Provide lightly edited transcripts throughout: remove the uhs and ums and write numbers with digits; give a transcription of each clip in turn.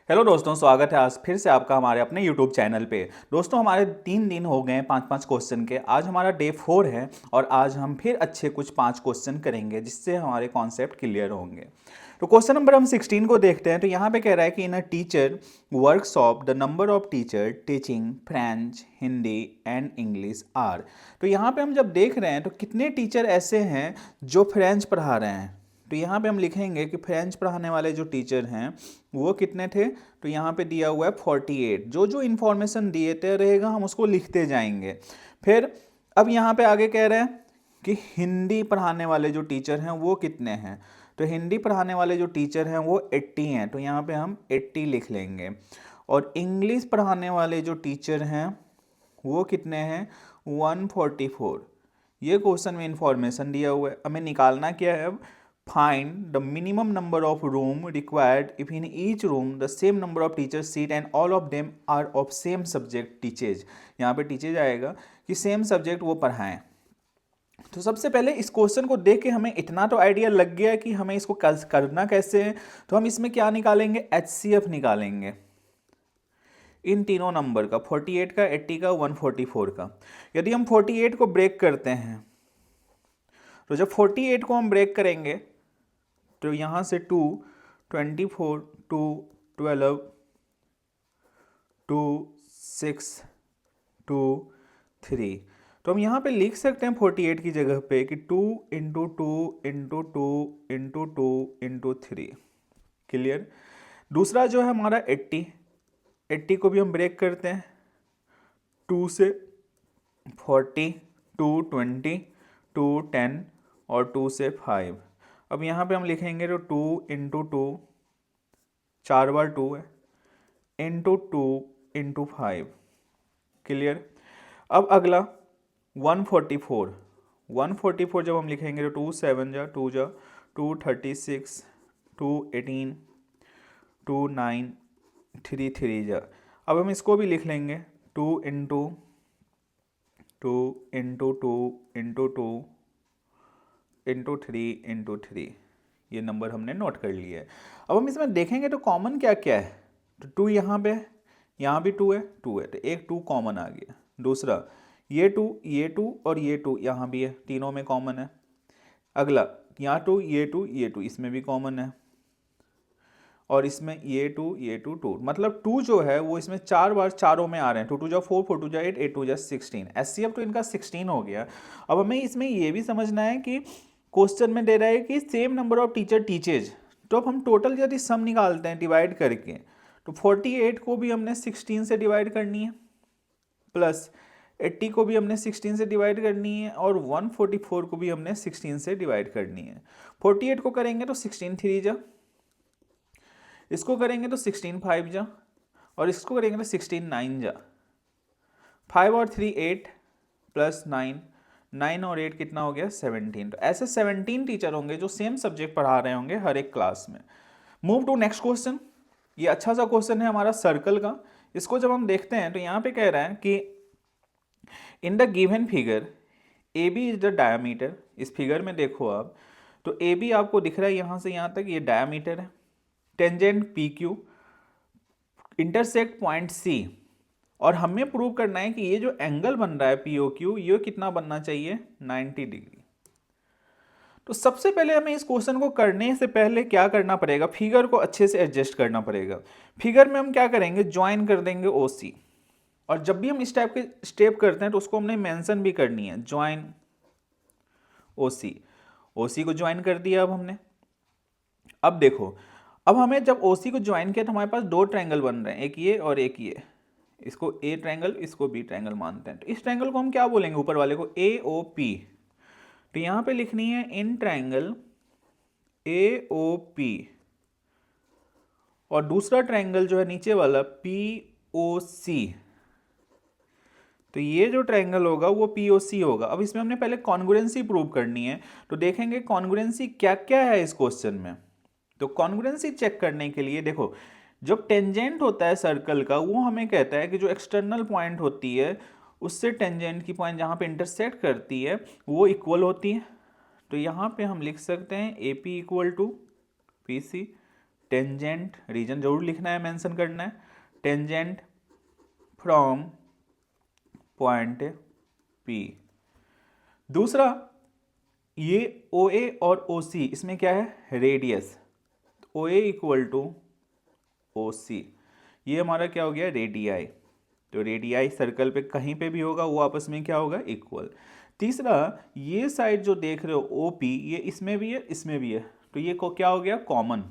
Hello दोस्तों, स्वागत है आज फिर से आपका हमारे अपने यूट्यूब चैनल पे। दोस्तों, हमारे 3 दिन हो गए हैं 5-5 क्वेश्चन के। आज हमारा डे 4 है और आज हम फिर अच्छे कुछ 5 क्वेश्चन करेंगे जिससे हमारे कॉन्सेप्ट क्लियर होंगे। तो क्वेश्चन नंबर हम 16 को देखते हैं। तो यहाँ पे कह रहा है कि in a teacher workshop the number of teacher teaching French, Hindi and English are. तो यहाँ पे हम जब देख रहे हैं तो कितने टीचर ऐसे हैं जो फ्रेंच पढ़ा रहे हैं। तो यहाँ पे हम लिखेंगे कि फ्रेंच पढ़ाने वाले जो टीचर हैं वो कितने थे। तो यहाँ पे दिया हुआ है 48। जो जो इन्फॉर्मेशन दिए रहेगा हम उसको लिखते जाएंगे। फिर अब यहाँ पे आगे कह रहे हैं कि हिंदी पढ़ाने वाले जो टीचर हैं वो कितने हैं। तो हिंदी पढ़ाने वाले जो टीचर हैं वो 80 हैं। तो यहाँ पे हम 80 लिख लेंगे। और इंग्लिश पढ़ाने वाले जो टीचर हैं वो कितने हैं, 144। ये क्वेश्चन में इंफॉर्मेशन दिया हुआ है, हमें निकालना क्या है अब। Find the minimum number of room required if in each room the same number of teachers seat and all of them are of same subject teaches. यहाँ पे टीचेज आएगा कि सेम सब्जेक्ट वो पढ़ाएं। तो सबसे पहले इस क्वेश्चन को देख के हमें इतना तो आइडिया लग गया कि हमें इसको करना कैसे है। तो हम इसमें क्या निकालेंगे, HCF निकालेंगे इन तीनों नंबर का, 48 का, 80 का, 144 का। यदि हम 48 को ब्रेक करते हैं तो जब 48 को हम ब्रेक करेंगे तो यहाँ से 2, 24, 2, 12, 2, 6, 2, 3। तो हम यहाँ पे लिख सकते हैं 48 की जगह पे कि 2 into 2 into 2 into 2 into 3। Clear. दूसरा जो है हमारा 80 को भी हम ब्रेक करते हैं 2 से, 40, 2, 20, 2, 10 और 2 से 5। अब यहाँ पे हम लिखेंगे तो 2 इंटू 2, 4 बार 2 है, इंटू 2 इंटू 5। क्लियर। अब अगला 144। 144 जब हम लिखेंगे तो 2 7 जा 2 जा 2 36, 2 18, 2 9, 3 3 जा। अब हम इसको भी लिख लेंगे 2 into 2 into 2 into 2 into 3 into 3। ये नंबर हमने नोट कर लिया है। अब हम इसमें देखेंगे तो कॉमन क्या क्या है। तो 2 यहाँ पे, यहाँ भी 2 है, 2 है, तो एक 2 कॉमन आ गया। दूसरा ये 2, ये 2 और ये 2 यहाँ भी है, तीनों में कॉमन है। अगला यहाँ 2, ये 2, ये 2 इसमें भी कॉमन है। और इसमें ये 2, ये 2, 2, मतलब 2 जो है वो इसमें 4 बार चारों में आ रहे हैं। 2 2 जा 4, 4 2 जा 8, 8 2 जा 16। HCF तो इनका 16 हो गया। अब हमें इसमें ये भी समझना है कि क्वेश्चन में दे रहा है कि same number of teacher teaches. तो अब हम टोटल यदि सम निकालते हैं डिवाइड करके तो 48 को भी हमने 16 से डिवाइड करनी है, प्लस 80 को भी हमने 16 से डिवाइड करनी है और 144 को भी हमने 16 से डिवाइड करनी है। 48 को करेंगे तो 16 3 जा, इसको करेंगे तो 16 5 जा और इसको करेंगे तो 16 9 जा। 5 और 3 8 प्लस 9, 9 और 8 कितना हो गया 17। तो ऐसे 17 टीचर होंगे जो सेम सब्जेक्ट पढ़ा रहे होंगे हर एक क्लास में। Move to next question. ये अच्छा सा क्वेश्चन है हमारा सर्कल का। इसको जब हम देखते हैं तो यहाँ पे कह रहा है कि in the given figure A B is the diameter. इस फिगर में देखो आप, तो ए बी आपको दिख रहा है यहाँ से यहाँ तक, ये डायमीटर है। Tangent P Q, intersect point C. और हमें प्रूव करना है कि ये जो एंगल बन रहा है पी ओ क्यू, ये कितना बनना चाहिए, 90 डिग्री। तो सबसे पहले हमें इस क्वेश्चन को करने से पहले क्या करना पड़ेगा, फिगर को अच्छे से एडजस्ट करना पड़ेगा। फिगर में हम क्या करेंगे, ज्वाइन कर देंगे ओ सी। और जब भी हम इस टाइप के स्टेप करते हैं तो उसको हमने मेंशन भी करनी है, ज्वाइन ओ सी। ओ सी को ज्वाइन कर दिया अब हमने। अब देखो, अब हमें जब ओ सी को ज्वाइन किया तो हमारे पास 2 ट्रायंगल बन रहे हैं, एक ये और एक ये। इसको ए ट्रायंगल, इसको बी ट्रायंगल मानते हैं। तो इस ट्रायंगल को हम क्या बोलेंगे, ऊपर वाले को ए ओ पी। तो यहाँ पे लिखनी है in triangle A O P. और दूसरा ट्रायंगल जो है नीचे वाला पी ओ सी। तो ये जो ट्रायंगल होगा वो पी ओ सी होगा। अब इसमें हमने पहले कॉन्ग्रुएंसी प्रूव करनी है। तो देखेंगे कॉन्ग्रुएंसी क्या क्या है इस क्वेश्चन में। तो कॉन्ग्रुएंसी चेक करने के लिए देखो, जो टेंजेंट होता है सर्कल का वो हमें कहता है कि जो एक्सटर्नल पॉइंट होती है उससे टेंजेंट की पॉइंट जहाँ पे इंटरसेक्ट करती है वो इक्वल होती है। तो यहाँ पे हम लिख सकते हैं A P equal to P C tangent, reason जरूर लिखना है, मेंशन करना है, टेंजेंट फ्रॉम पॉइंट P। दूसरा, ये OA और OC इसमें क्या है, radius, OA equal to OC, ये हमारा क्या हो गया, रेडियाई। तो रेडियाई सर्कल पे कहीं पे भी होगा वो आपस में क्या होगा, इक्वल। तीसरा, ये साइड जो देख रहे हो OP, ये इसमें भी है इसमें भी है, तो ये को क्या हो गया, कॉमन।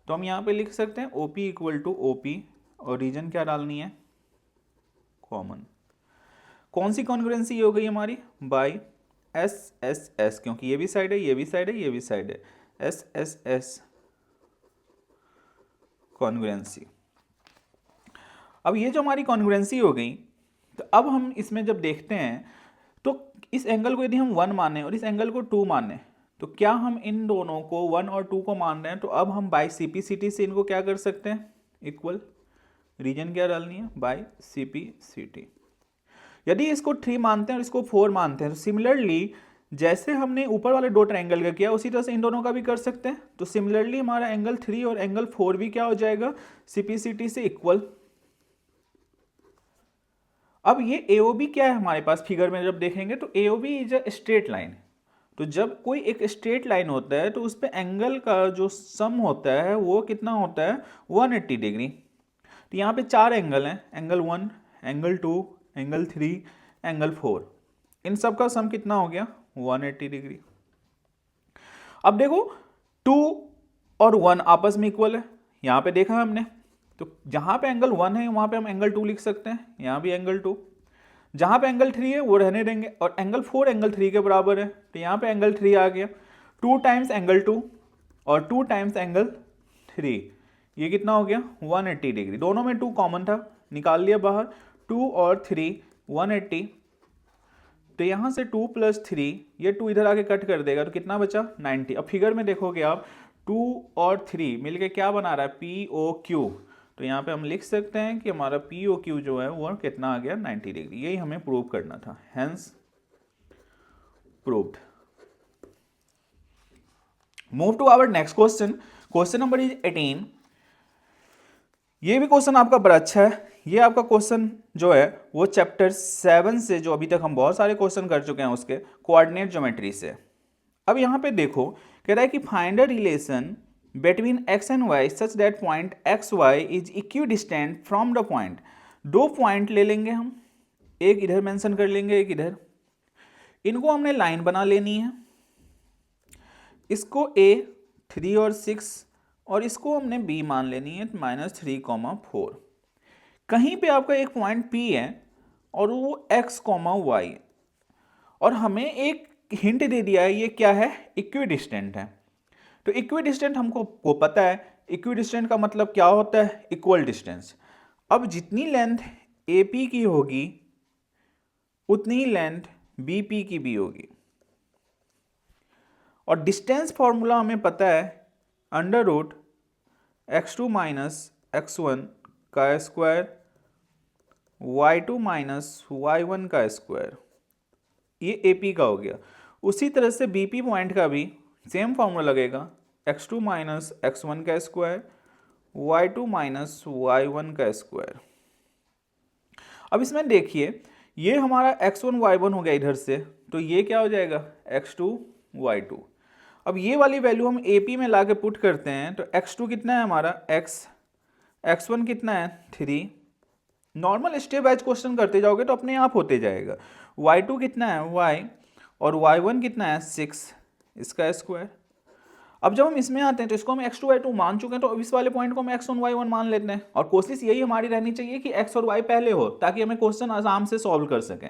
तो हम यहाँ पे लिख सकते हैं OP इक्वल टू OP, और रीजन क्या डालनी है, कॉमन। कौन सी कॉन्ग्रुएंसी ये हो गई हमारी, बाई SSS, क्योंकि ये भी साइड है, ये भी साइड है, ये भी साइड है, SSS कॉन्ग्रुएंसी। अब ये जो हमारी कॉन्ग्रुएंसी हो गई, तो अब हम इसमें जब देखते हैं तो इस एंगल को यदि हम 1 माने और इस एंगल को 2 माने, तो क्या हम इन दोनों को 1 और 2 को मान रहे हैं, तो अब हम बाई CP/CT से इनको क्या कर सकते हैं, इक्वल। रीजन क्या डालनी है, बाई CP/CT। यदि इसको 3 मानते हैं और इसको 4 मानते हैं, तो सिमिलरली जैसे हमने ऊपर वाले दो ट्रायंगल का किया उसी तरह से इन दोनों का भी कर सकते हैं। तो सिमिलरली हमारा एंगल 3 और एंगल 4 भी क्या हो जाएगा, CP/CT से इक्वल। अब ये AOB क्या है हमारे पास, फिगर में जब देखेंगे तो AOB is a straight line. तो जब कोई एक स्ट्रेट लाइन होता है तो उस पर एंगल का जो सम होता है वो कितना होता है, 180 डिग्री। तो यहाँ पे 4 एंगल हैं, एंगल 1, एंगल 2, एंगल 3, एंगल 4, इन सब का सम कितना हो गया, 180 डिग्री। अब देखो 2 और 1 आपस में इक्वल है, यहाँ पे देखा हमने, तो जहाँ पे एंगल 1 है वहाँ पे हम एंगल 2 लिख सकते हैं, यहाँ भी एंगल 2। जहाँ पे एंगल 3 है वो रहने देंगे, और एंगल 4 एंगल 3 के बराबर है, तो यहाँ पे एंगल 3 आ गया। 2 टाइम्स एंगल 2 और 2 टाइम्स एंगल 3, ये कितना हो गया, 180 डिग्री। दोनों में 2 कॉमन था, निकाल लिया बाहर, 2 और 3 180। तो यहाँ से 2 + 3, ये 2 इधर आके कट कर देगा, तो कितना बचा, 90। अब फिगर में देखोगे आप 2 और 3 मिलके क्या बना रहा है, POQ। तो यहाँ पे हम लिख सकते हैं कि हमारा POQ जो है वो कितना आ गया, 90 डिग्री। यही हमें प्रूव करना था, hence proved. Move to our next question, question number is 18। ये भी क्वेश्चन आपका बड़ा अच्छा है। ये आपका क्वेश्चन जो है वो चैप्टर 7 से, जो अभी तक हम बहुत सारे क्वेश्चन कर चुके हैं उसके, कोऑर्डिनेट ज्योमेट्री से। अब यहाँ पे देखो, कह रहा है कि find a relation between x and y such that point xy is equidistant from the point। दो पॉइंट ले लेंगे हम, एक इधर मेंशन कर लेंगे, एक इधर, इनको हमने लाइन बना लेनी है। इसको a 3 और 6 और इसको हमने b मान लेनी है -3, 4। कहीं पे आपका एक पॉइंट P है और वो x, y है, और हमें एक हिंट दे दिया है, ये क्या है, इक्विडिस्टेंट है। तो इक्विडिस्टेंट हमको वो पता है, इक्विडिस्टेंट का मतलब क्या होता है, इक्वल डिस्टेंस। अब जितनी लेंथ AP की होगी उतनी ही लेंथ BP की भी होगी, और डिस्टेंस फॉर्मूला हमें पता है √x2 - x1 का स्क्वायर y2 - y1 का स्क्वायर, ये AP का हो गया। उसी तरह से BP पॉइंट का भी सेम फॉर्मूला लगेगा, x2 - x1 का स्क्वायर y2 - y1 का स्क्वायर। अब इसमें देखिए, ये हमारा x1 y1 हो गया इधर से, तो ये क्या हो जाएगा, x2 y2। अब ये वाली वैल्यू हम AP में ला के पुट करते हैं, तो x2 कितना है हमारा x, x1 कितना है 3। नॉर्मल स्टेप वाइज क्वेश्चन करते जाओगे तो अपने आप होते जाएगा। y2 कितना है y, और y1 कितना है 6, इसका स्क्वायर। अब जब हम इसमें आते हैं तो इसको हम x2 y2 मान चुके हैं, तो अब इस वाले पॉइंट को हम x1 y1 मान लेते हैं, और कोशिश यही हमारी रहनी चाहिए कि x और y पहले हो, ताकि हमें क्वेश्चन आराम से सॉल्व कर सकें।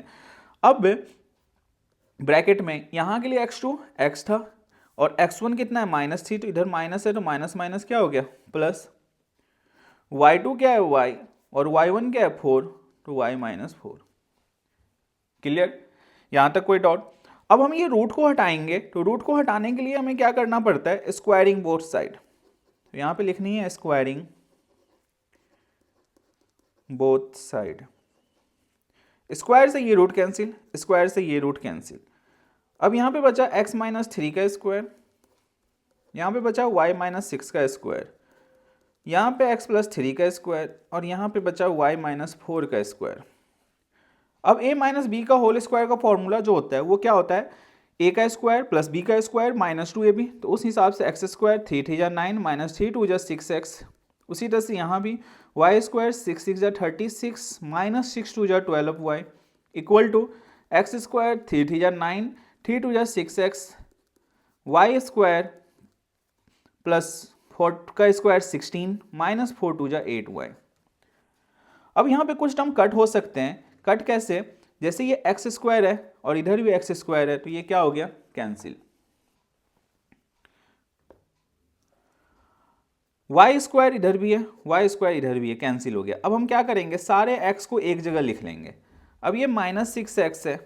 अब ब्रैकेट में यहाँ के लिए x2 x था, और x1 कितना है -3, तो इधर माइनस है, तो माइनस माइनस क्या हो गया, प्लस। y2 क्या है y, और y1 क्या है 4, तो y -4। क्लियर, यहाँ तक कोई डाउट। अब हम ये रूट को हटाएंगे, तो रूट को हटाने के लिए हमें क्या करना पड़ता है, स्क्वायरिंग बोथ साइड। तो यहाँ पे लिखनी है स्क्वायरिंग बोथ साइड। स्क्वायर से ये रूट कैंसिल, स्क्वायर से ये रूट कैंसिल। अब यहाँ पे बचा x - 3 का स्क्वायर यहाँ पे बचा y माइनस 6 का स्क्वायर, यहाँ पे x प्लस 3 का स्क्वायर और यहाँ पे बचा y माइनस 4 का स्क्वायर। अब a माइनस बी का होल स्क्वायर का फॉर्मूला जो होता है वो क्या होता है, a का स्क्वायर प्लस b का स्क्वायर माइनस 2ab। तो उस हिसाब से एक्स स्क्वायर 3 3 जा 9 माइनस 3 2 जा 6x। उसी तरह से यहाँ भी वाई स्क्वायर 6 6 जा 36 माइनस 6 2 जा 12y equal to x square 3 3 जा 9 3 2 जा 6x वाई स्क्वायर प्लस 4 का स्क्वायर 16 माइनस 4 2 जा 8y। अब यहाँ पे कुछ टर्म कट हो सकते हैं। कट कैसे, जैसे ये एक्स स्क्वायर है और इधर भी एक्स स्क्वायर है तो ये क्या हो गया, कैंसिल। वाई स्क्वायर इधर भी है, वाई स्क्वायर इधर भी है, कैंसिल हो गया। अब हम क्या करेंगे, सारे एक्स को एक जगह लिख लेंगे। अब ये माइनस 6x है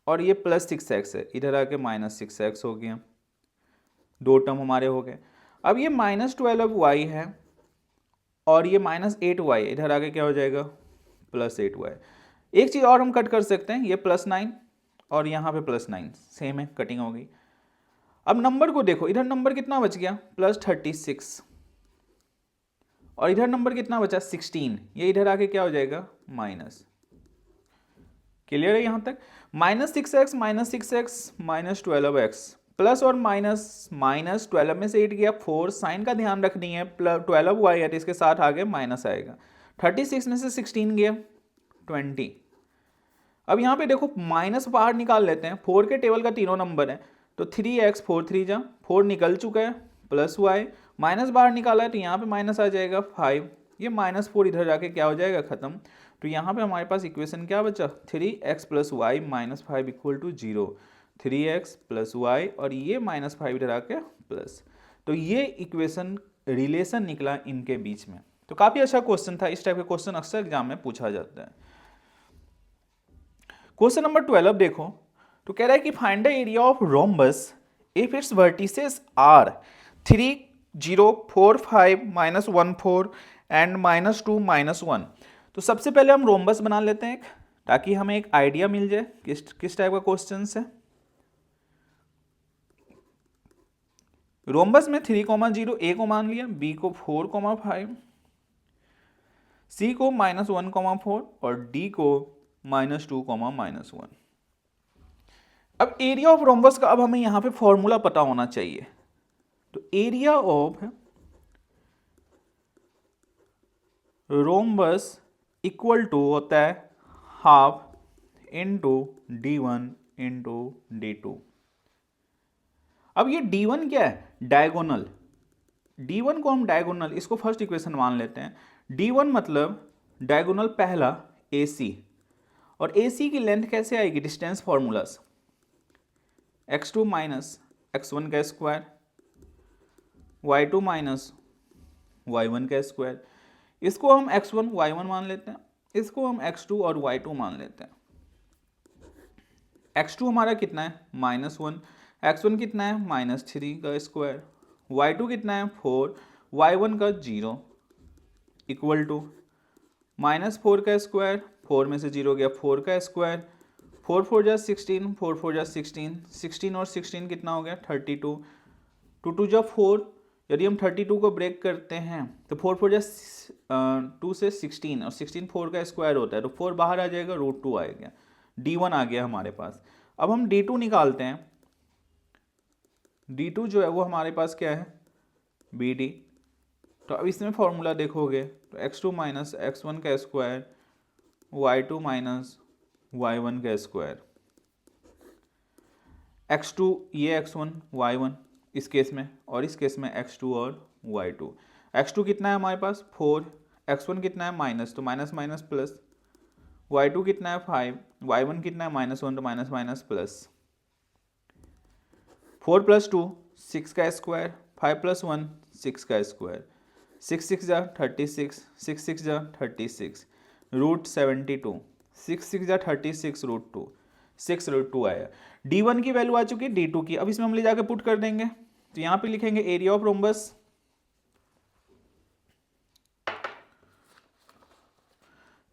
और ये प्लस 6x है, इधर आके माइनस 6x हो गया, दो टर्म हमारे हो गए। अब ये माइनस 12y है और ये माइनस 8y, इधर आके क्या हो जाएगा, प्लस 8y। एक चीज़ और हम कट कर सकते हैं, ये प्लस 9 और यहाँ पे प्लस 9 सेम है, कटिंग हो गई। अब नंबर को देखो, इधर नंबर कितना बच गया, प्लस 36 और इधर नंबर कितना बचा 16, ये इधर आके क्या हो जाएगा, माइनस। क्लियर है यहाँ तक। Minus 6x minus 6x minus 12x plus और माइनस, माइनस 12 में से 8 गया 4, साइन का ध्यान रखनी है, 12y है तो इसके साथ आगे माइनस आएगा। 36 में से 16 गया 20। अब यहाँ पे देखो माइनस बाहर निकाल लेते हैं, 4 के टेबल का तीनों नंबर है तो 3x 4 3 जा 4 निकल चुका है, प्लस y माइनस बाहर निकाला है तो यहाँ पे माइनस आ जाएगा 5, ये माइनस 4 इधर जाके क्या हो जाएगा, खत्म। तो यहाँ पे हमारे पास इक्वेशन क्या बचा, 3x plus Y minus 5 equal to 0, 3x plus Y और ये माइनस 5 इधर आके प्लस। तो ये इक्वेशन रिलेशन निकला इनके बीच में। तो काफ़ी अच्छा क्वेश्चन था, इस टाइप के क्वेश्चन अक्सर एग्जाम में पूछा जाता है। क्वेश्चन नंबर 12 देखो, तो कह रहा है कि find the area of rhombus if its vertices are 3 0 4 5 minus 1 4 and minus 2 minus 1। तो सबसे पहले हम रोम्बस बना लेते हैं ताकि हमें एक आइडिया मिल जाए किस टाइप का क्वेश्चन है। रोम्बस में 3, 0 ए को मान लिया, बी को 4, 5, सी को माइनस 1, 4 और डी को माइनस 2, माइनस 1। अब एरिया ऑफ रोम्बस का अब हमें यहां पे फॉर्मूला पता होना चाहिए। तो area of rhombus equal to होता है half into D1 into D2। अब ये D1 क्या है, डायगोनल। D1 को हम डायगोनल, इसको फर्स्ट इक्वेशन मान लेते हैं। D1 मतलब डायगोनल पहला AC, और AC की लेंथ कैसे आएगी, distance formulas, x2 minus x1 का स्क्वायर, y2 माइनस y1 का स्क्वायर। इसको हम x1 y1 मान लेते हैं, इसको हम x2 और y2 मान लेते हैं। x2 हमारा कितना है, -1, x1 कितना है, -3 का स्क्वायर, y2 कितना है 4, y1 का 0 इक्वल टू -4 का स्क्वायर, 4 में से 0 गया 4 का स्क्वायर, 4 4 जा 16, 4 4 जा 16, 16 और 16 कितना हो गया 32, 2 2 जा 4। यदि हम 32 को ब्रेक करते हैं तो 4 4 जा 2 से 16 और 16 4 का स्क्वायर होता है तो 4 बाहर आ जाएगा, √2 आएगा, D1 आ गया हमारे पास। अब हम D2 निकालते हैं। D2 जो है वो हमारे पास क्या है, BD। तो अब इसमें फॉर्मूला देखोगे तो x2 माइनस x1 का स्क्वायर, y2 माइनस y1 का स्क्वायर, x2 ये x1 y1 इस केस में, और इस केस में x2 और y2। x2 कितना है हमारे पास 4, x1 कितना है माइनस, तो माइनस माइनस प्लस, y2 कितना है 5, y1 कितना है -1 तो माइनस माइनस प्लस, 4 + 2 6 का स्क्वायर, 5 + 1 6 का स्क्वायर, 6 6 जा 36, 6 6 जा 36, √72, 6 6 जा 36 √2, 6 √2 आया। D1 की वैल्यू आ चुकी है, D2 की। अब इसमें हम ले जाके पुट कर देंगे, तो यहाँ पे लिखेंगे area of rhombus,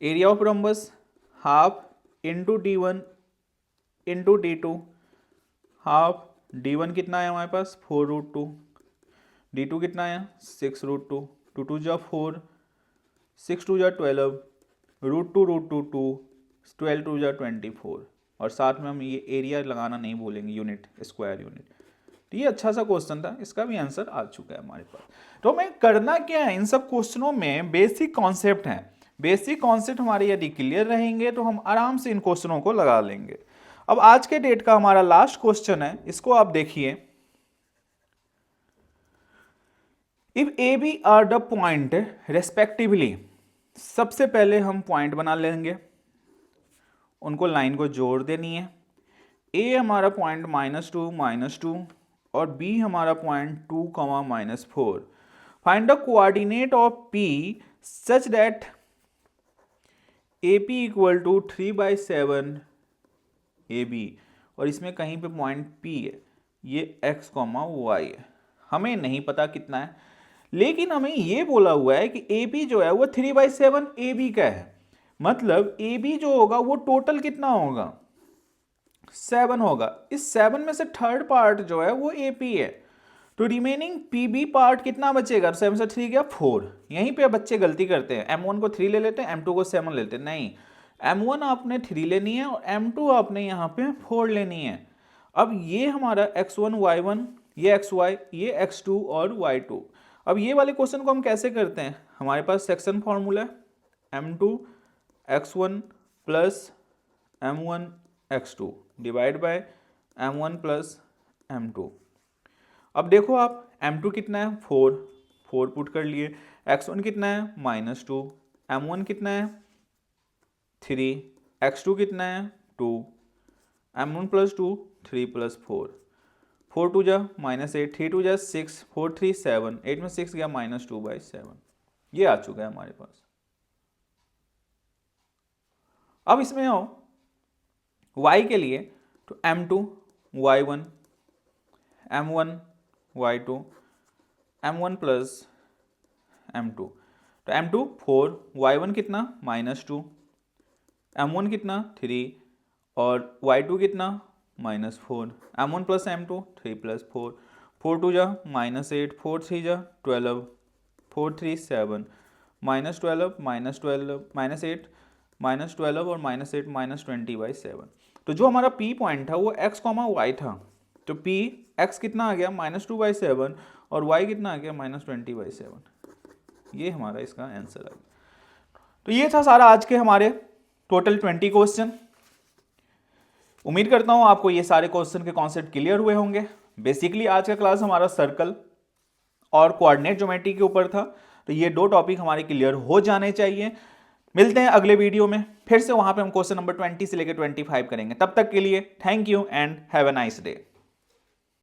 area of rhombus half into D1 into D2, half D1 कितना है हमारे पास 4 √2, D2 कितना है 6√2, 2 जा 4, 6 2 जा 12, √2 12 2 जा 24, और साथ में हम ये एरिया लगाना नहीं भूलेंगे, यूनिट, स्क्वायर यूनिट। तो ये अच्छा सा क्वेश्चन था, इसका भी आंसर आ चुका है हमारे पास। तो हमें करना क्या है, इन सब क्वेश्चनों में बेसिक कॉन्सेप्ट हैं, बेसिक कॉन्सेप्ट हमारे यदि क्लियर रहेंगे तो हम आराम से इन क्वेश्चनों को लगा लेंगे। अब आज के डेट का हमारा लास्ट क्वेश्चन है, इसको आप देखिए। If A B are the point respectively, सबसे पहले हम पॉइंट बना लेंगे, उनको लाइन को जोड़ देनी है। ए हमारा पॉइंट -2 और बी हमारा point 2, -4। Find the coordinate of P such that AP equal to 3/7 AB, और इसमें कहीं पे पॉइंट P है, ये x, y है, हमें नहीं पता कितना है, लेकिन हमें ये बोला हुआ है कि AP जो है वो 3/7 AB का है, मतलब AB जो होगा वो टोटल कितना होगा 7 होगा। इस 7 में से थर्ड पार्ट जो है वो AP है, तो रिमेनिंग PB पार्ट कितना बचेगा, 7 से 3 गया 4। यहीं पे बच्चे गलती करते हैं, M1 को 3 ले लेते हैं, M2 को 7 लेते हैं, नहीं, M1 आपने 3 लेनी है और M2 आपने यहाँ पे 4 लेनी है। अब ये हमारा x1 y1, ये xy, ये x2 और y2। अब ये वाले क्वेश्चन को हम कैसे करते हैं, हमारे पास सेक्शन फॉर्मूला है M2 x1 plus M1 x2 divide by M1 plus M2। अब देखो आप M2 कितना है 4 पुट कर लिए, x1 कितना है -2, M1 कितना है 3, x2 कितना है 2, M1 प्लस 2 3 प्लस 4 2 जा -8, 3 2 जा 6, 4 3 7, 8 में 6 गया -2/7। ये आ चुका है हमारे पास। अब इसमें आओ y के लिए, तो M2 y1, M1 y2, M1 plus M2, तो M2 4, y1 कितना -2, M1 कितना 3 और y2 कितना -4, M1 प्लस M2 3 प्लस 4, 4 2 जा -8, 4 3 जा 12, 4 3 7, -12 -8 -12 और -8 -20/7। तो जो हमारा P पॉइंट था वो x, y था, तो P x कितना आ गया -2/7 और y कितना आ गया -20/7। ये हमारा इसका आंसर आ गया। तो ये था सारा आज के हमारे टोटल 20 क्वेश्चन। उम्मीद करता हूं आपको ये सारे क्वेश्चन के कॉन्सेप्ट क्लियर हुए होंगे। बेसिकली आज का क्लास हमारा सर्कल और कोऑर्डिनेट ज्योमेट्री के ऊपर था, तो ये 2 टॉपिक हमारे क्लियर हो जाने चाहिए। मिलते हैं अगले वीडियो में, फिर से वहां पे हम क्वेश्चन नंबर 20 से लेकर 25 करेंगे। तब तक के लिए thank you and have a nice day.